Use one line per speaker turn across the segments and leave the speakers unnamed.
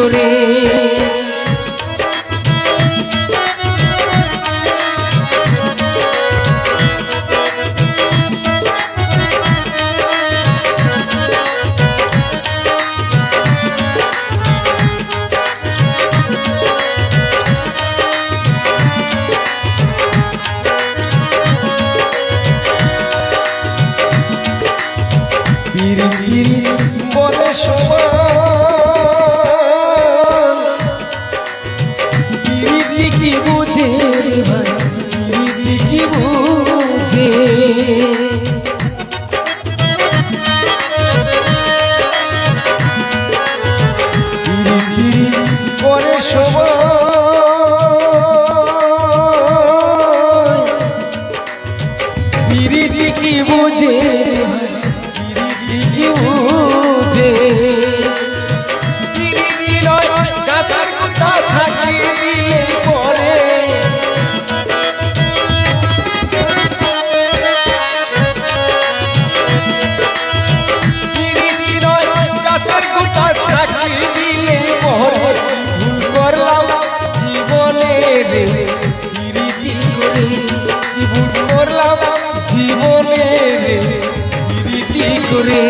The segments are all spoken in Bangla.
করে বলে সবাই কি বুঝে ভাই কি বুঝে বলে সবাই কি বুঝে জীবনে রীতি করে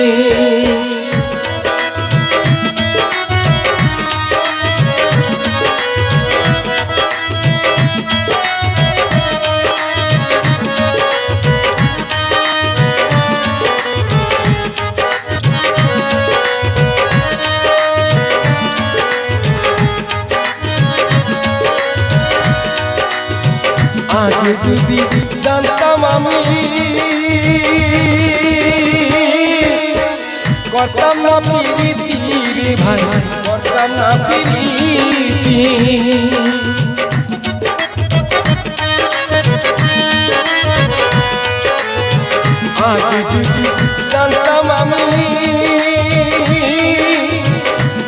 আগে যদি জানতাম আমি করতাম না প্রীতি রে ভাই করতাম না প্রীতি আগে যদি জানতাম আমি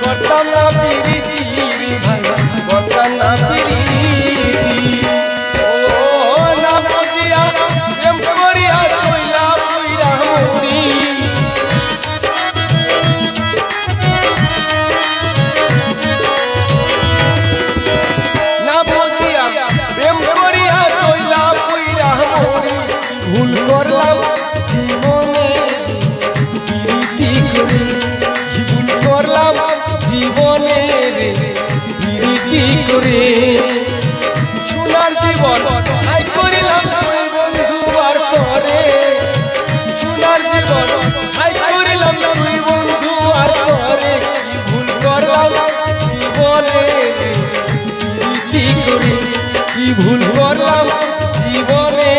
করতাম না প্রীতি রে ভাই করতাম না প্রীতি ভুল করলাম জীবনে প্রীতি করে ভুল করলাম জীবনে প্রীতি করে সোনার জীবন আই করিলাম তুই বন্ধু আর পরে সোনার জীবন আই করিলাম তুই বন্ধু আর পরে ভুল করলাম জীবনে প্রীতি করে কি ভুল করলাম জীবনে